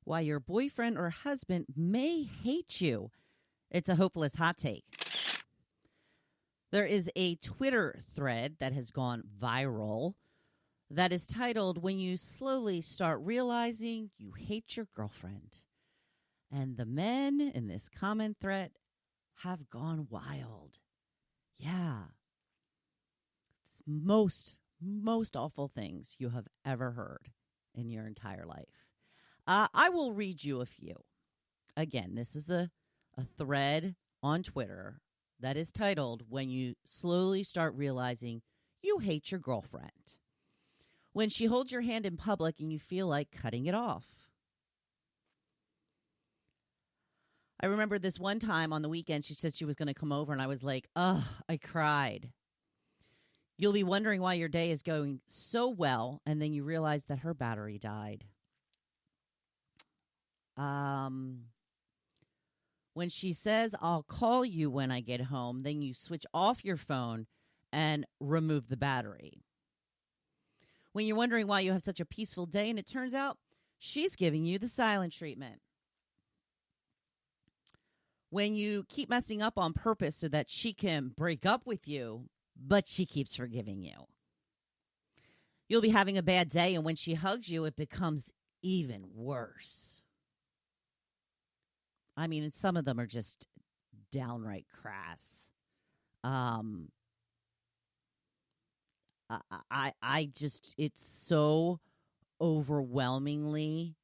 Why your boyfriend or husband may hate you. It's a hopeless hot take. There is a Twitter thread that has gone viral that is titled, When You Slowly Start Realizing You Hate Your Girlfriend. And the men in this comment thread have gone wild. Yeah. It's most awful things you have ever heard in your entire life. I will read you a few. Again, this is a thread on Twitter that is titled, When You Slowly Start Realizing You Hate Your Girlfriend. When she holds your hand in public and you feel like cutting it off. I remember this one time on the weekend, she said she was going to come over, and I was like, oh, I cried. You'll be wondering why your day is going so well, and then you realize that her battery died. When she says, I'll call you when I get home, then you switch off your phone and remove the battery. When you're wondering why you have such a peaceful day, and it turns out she's giving you the silent treatment. When you keep messing up on purpose so that she can break up with you, but she keeps forgiving you. You'll be having a bad day, and when she hugs you, it becomes even worse. I mean, some of them are just downright crass. It's so overwhelmingly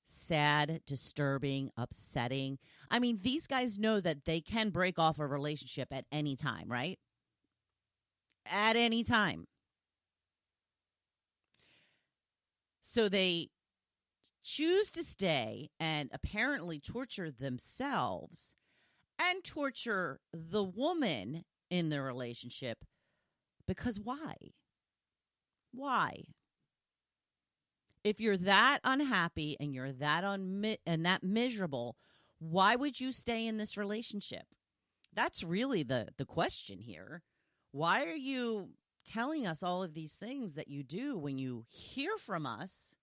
sad, disturbing, upsetting. I mean, these guys know that they can break off a relationship at any time, right? At any time. So they choose to stay and apparently torture themselves and torture the woman in the relationship. Because why? Why? If you're that unhappy and you're that that miserable, why would you stay in this relationship? That's really the question here. Why are you telling us all of these things that you do when you hear from us?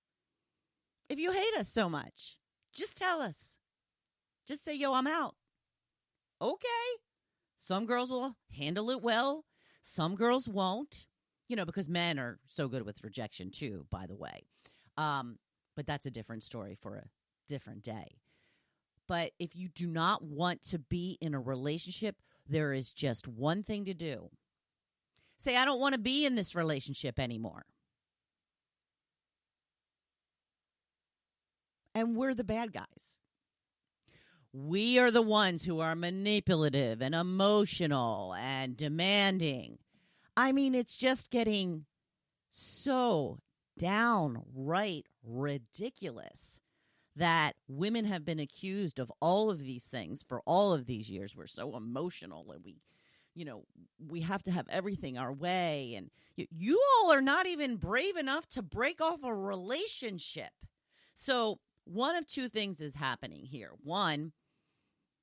If you hate us so much, just tell us. Just say, yo, I'm out. Okay. Some girls will handle it well. Some girls won't, because men are so good with rejection too, by the way. But that's a different story for a different day. But if you do not want to be in a relationship, there is just one thing to do. Say, I don't want to be in this relationship anymore. And we're the bad guys. We are the ones who are manipulative and emotional and demanding. I mean, it's just getting so downright ridiculous that women have been accused of all of these things for all of these years. We're so emotional and we have to have everything our way. And you all are not even brave enough to break off a relationship. So one of two things is happening here. One,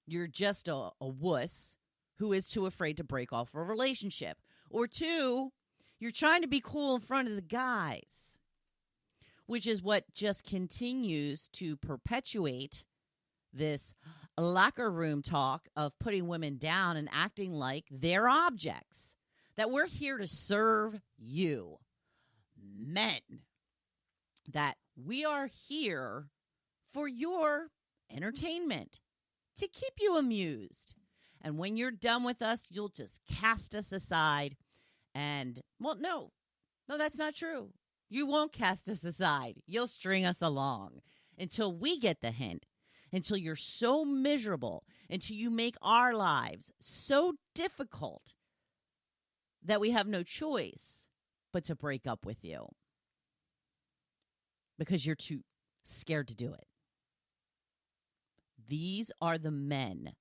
you're just a wuss who is too afraid to break off a relationship. Or two, you're trying to be cool in front of the guys, which is what just continues to perpetuate this locker room talk of putting women down and acting like they're objects, that we're here to serve you, men, that we are here for your entertainment, to keep you amused. And when you're done with us, you'll just cast us aside. And, well, no, that's not true. You won't cast us aside. You'll string us along until we get the hint, until you're so miserable, until you make our lives so difficult that we have no choice but to break up with you because you're too scared to do it. These are the men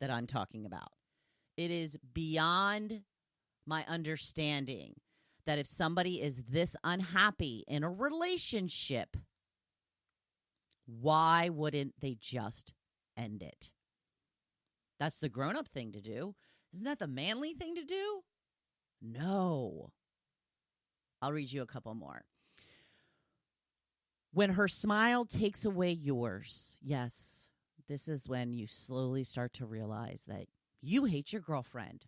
that I'm talking about. It is beyond my understanding that if somebody is this unhappy in a relationship, why wouldn't they just end it? That's the grown-up thing to do. Isn't that the manly thing to do? No. I'll read you a couple more. When her smile takes away yours, yes, this is when you slowly start to realize that you hate your girlfriend.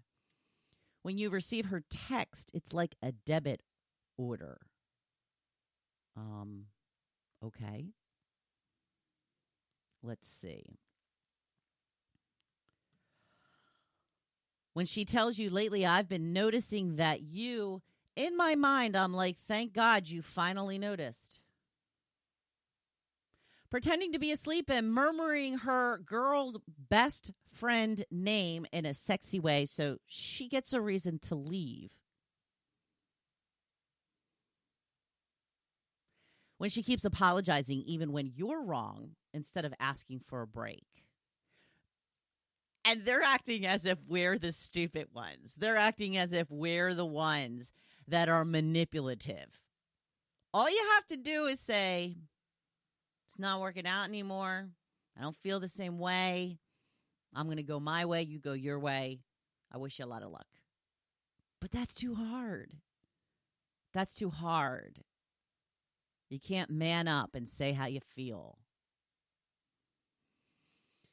When you receive her text, it's like a debit order. Okay. Let's see. When she tells you lately, I've been noticing that you, in my mind, I'm like, thank God you finally noticed. Pretending to be asleep and murmuring her girl's best friend name in a sexy way so she gets a reason to leave. When she keeps apologizing even when you're wrong instead of asking for a break. And they're acting as if we're the stupid ones. They're acting as if we're the ones that are manipulative. All you have to do is say, it's not working out anymore. I don't feel the same way. I'm going to go my way. You go your way. I wish you a lot of luck. But that's too hard. That's too hard. You can't man up and say how you feel.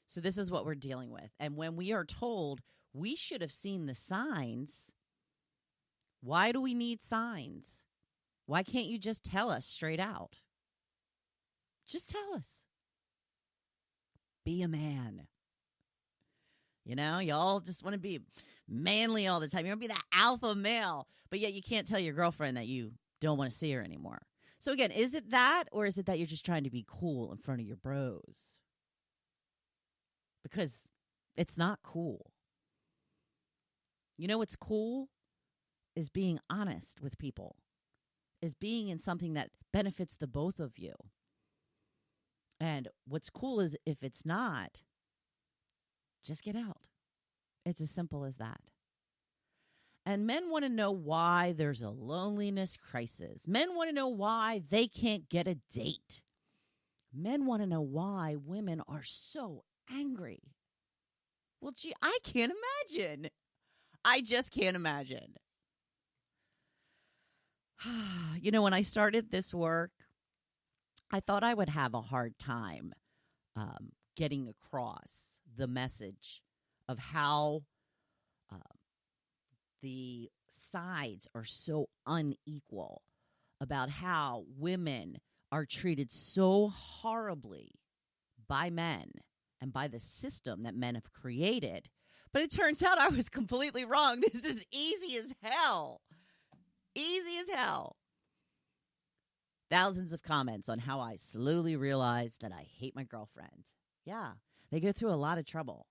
So this is what we're dealing with. And when we are told we should have seen the signs, why do we need signs? Why can't you just tell us straight out? Just tell us. Be a man. You know, y'all just want to be manly all the time. You want to be that alpha male, but yet you can't tell your girlfriend that you don't want to see her anymore. So again, is it that, or is it that you're just trying to be cool in front of your bros? Because it's not cool. You know what's cool? Is being honest with people. Is being in something that benefits the both of you. And what's cool is if it's not, just get out. It's as simple as that. And men want to know why there's a loneliness crisis. Men want to know why they can't get a date. Men want to know why women are so angry. Well, gee, I can't imagine. I just can't imagine. You know, when I started this work, I thought I would have a hard time getting across the message of how the sides are so unequal, about how women are treated so horribly by men and by the system that men have created. But it turns out I was completely wrong. This is easy as hell. Easy as hell. Thousands of comments on how I slowly realized that I hate my girlfriend. Yeah, they go through a lot of trouble.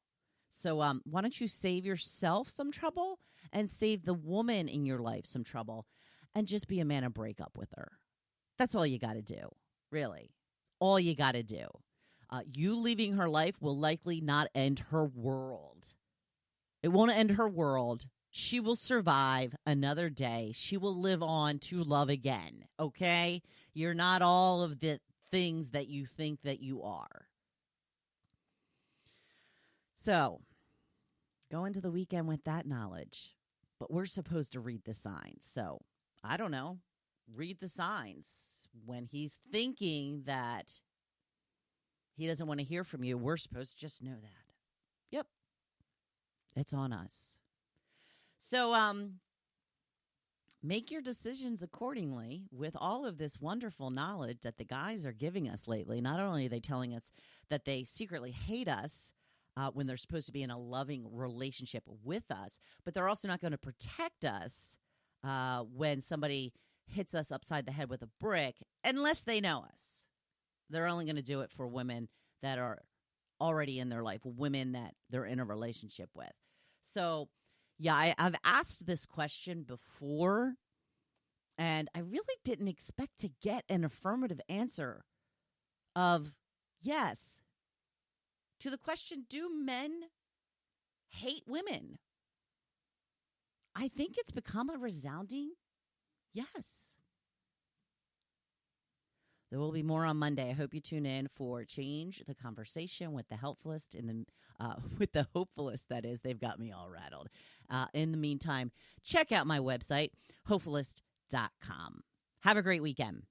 So why don't you save yourself some trouble and save the woman in your life some trouble and just be a man and break up with her. That's all you got to do, really. All you got to do. You leaving her life will likely not end her world. It won't end her world. She will survive another day. She will live on to love again, okay? You're not all of the things that you think that you are. So, go into the weekend with that knowledge. But we're supposed to read the signs. So, I don't know. Read the signs. When he's thinking that he doesn't want to hear from you, we're supposed to just know that. Yep. It's on us. So, make your decisions accordingly with all of this wonderful knowledge that the guys are giving us lately. Not only are they telling us that they secretly hate us when they're supposed to be in a loving relationship with us, but they're also not going to protect us when somebody hits us upside the head with a brick unless they know us. They're only going to do it for women that are already in their life, women that they're in a relationship with. So, yeah, I've asked this question before, and I really didn't expect to get an affirmative answer of yes. To the question, do men hate women? I think it's become a resounding yes. There will be more on Monday. I hope you tune in for Change the Conversation with the Helpfulist with the Hopefulist. That is, they've got me all rattled. In the meantime, check out my website, Hopefulist.com. Have a great weekend.